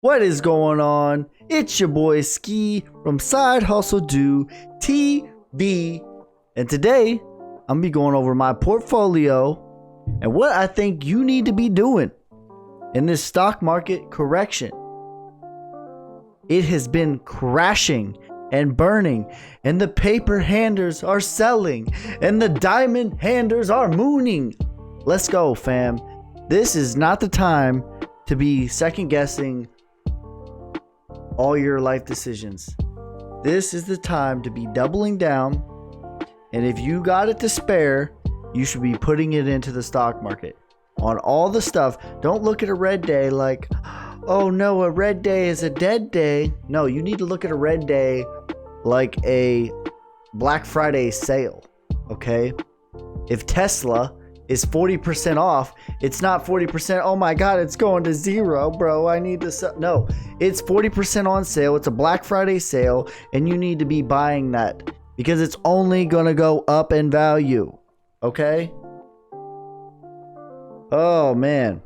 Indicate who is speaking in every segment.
Speaker 1: What is going on? It's your boy Ski from Side Hustle Do TV, and today I'm gonna be going over my portfolio and what I think you need to be doing in this stock market correction. It has been crashing and burning, and the paper handers are selling, and the diamond handers are mooning. Let's go, fam. This is not the time to be second guessing all your life decisions. This is the time to be doubling down, and if you got it to spare, you should be putting it into the stock market on all the stuff. Don't look at a red day like, oh no, a red day is a dead day. No, you need to look at a red day like a Black Friday sale. Okay, if Tesla is 40% off, it's not 40%, oh my god, it's going to zero, bro, I need to sell. No, it's 40% on sale. It's a Black Friday sale, and you need to be buying that because it's only gonna go up in value. Okay? Oh man.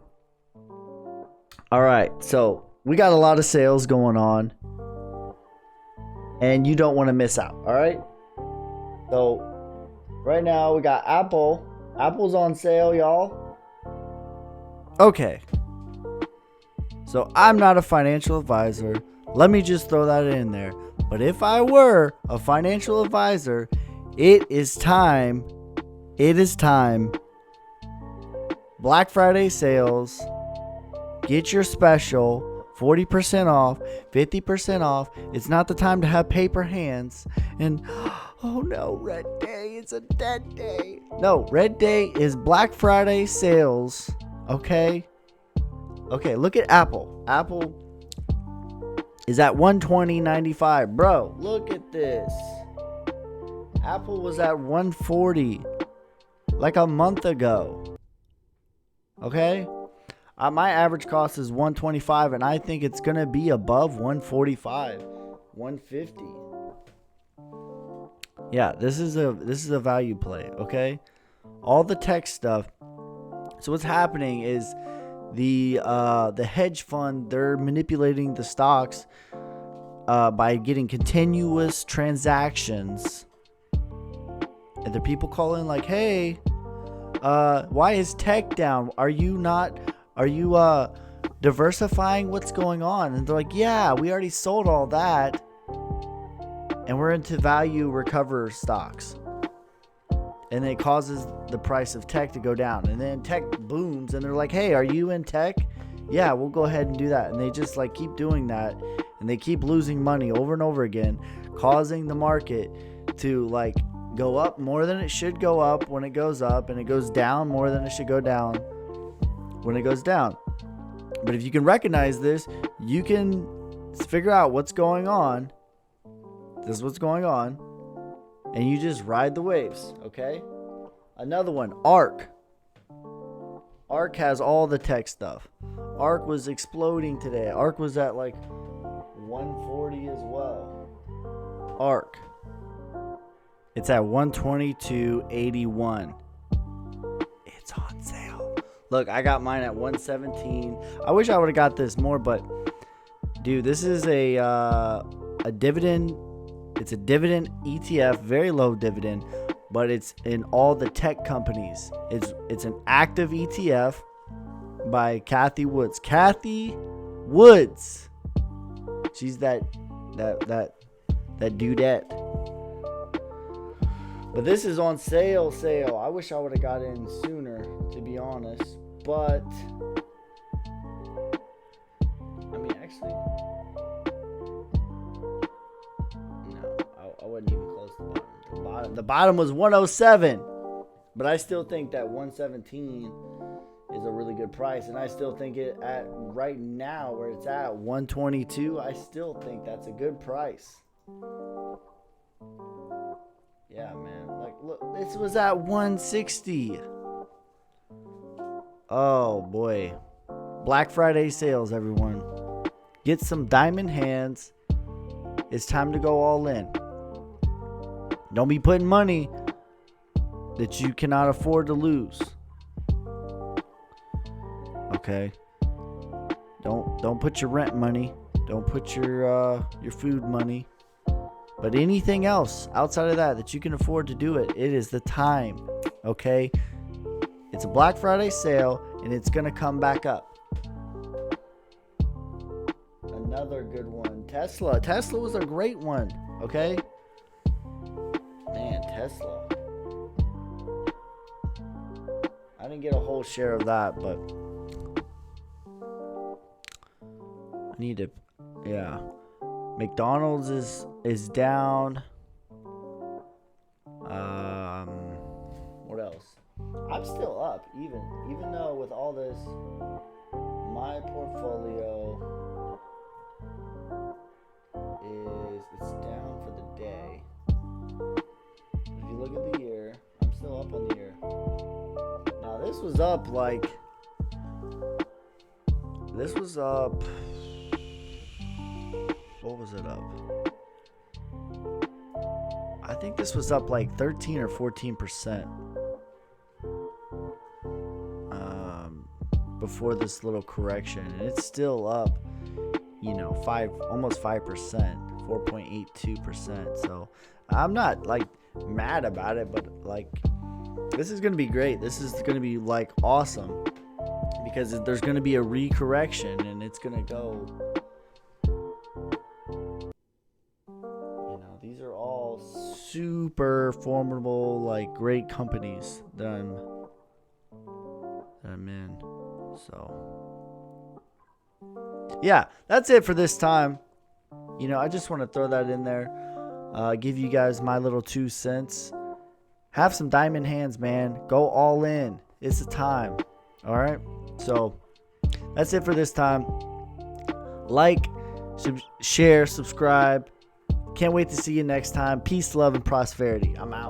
Speaker 1: All right, so we got a lot of sales going on, and you don't want to miss out. All right, so right now we got Apple's on sale, y'all. Okay. So I'm not a financial advisor. Let me just throw that in there. But if I were a financial advisor, it is time. Black Friday sales. Get your special. 40% off, 50% off. It's not the time to have paper hands. And oh no, red day is a dead day. No, red day is Black Friday sales. Okay, look at Apple. Apple is at $120.95. Bro, look at this. Apple was at $140 like a month ago. Okay, my average cost is $125, and I think it's gonna be above $145, $150. Yeah, this is a value play. Okay, all the tech stuff. So what's happening is the hedge fund, they're manipulating the stocks by getting continuous transactions, and the people call in like, hey, why is tech down? Are you diversifying what's going on? And they're like, yeah, we already sold all that, and we're into value recover stocks. And it causes the price of tech to go down, and then tech booms, and they're like, hey, are you in tech? Yeah, we'll go ahead and do that. And they just like keep doing that, and they keep losing money over and over again, causing the market to like go up more than it should go up when it goes up, and it goes down more than it should go down when it goes down. But if you can recognize this, you can figure out what's going on. This is what's going on, and you just ride the waves. Okay, another one, ARK has all the tech stuff. ARK was exploding today. ARK was at like 140 as well. ARK, it's at 122.81. It's on sale. Look, I got mine at 117. I wish I would have got this more, but dude, this is a dividend. It's a dividend ETF, very low dividend, but it's in all the tech companies. It's an active ETF by Kathy Woods. Kathy Woods. She's that dudette. But this is on sale. I wish I would have got in sooner, to be honest. But I mean, actually, I wasn't even close to the bottom. The bottom was 107, but I still think that 117 is a really good price, and I still think it at right now where it's at 122. I still think that's a good price. Yeah, man. Like, look, this was at 160. Oh boy, Black Friday sales, everyone. Get some diamond hands. It's time to go all in. Don't be putting money that you cannot afford to lose. Okay. Don't put your rent money. Don't put your food money. But anything else outside of that you can afford to do it, it is the time. Okay? It's a Black Friday sale, and it's going to come back up. Another good one. Tesla. Tesla was a great one. Okay? Man, Tesla. I didn't get a whole share of that, but I need to, yeah. McDonald's is down. What else? I'm still up, even though with all this, my portfolio it's down for the day. If you look at the year, I'm still up on the year. Now this was up what was it up? I think this was up like 13 or 14% before this little correction, and it's still up, almost 5%, 4.82%. So I'm not like mad about it, but like this is gonna be great. This is gonna be like awesome because there's gonna be a recorrection, and it's gonna go. These are all super formidable, like great companies that I'm in. So yeah, that's it for this time. I just want to throw that in there, give you guys my little 2 cents. Have some diamond hands, man. Go all in. It's the time. All right. So that's it for this time. Like, share, subscribe. Can't wait to see you next time. Peace, love, and prosperity. I'm out.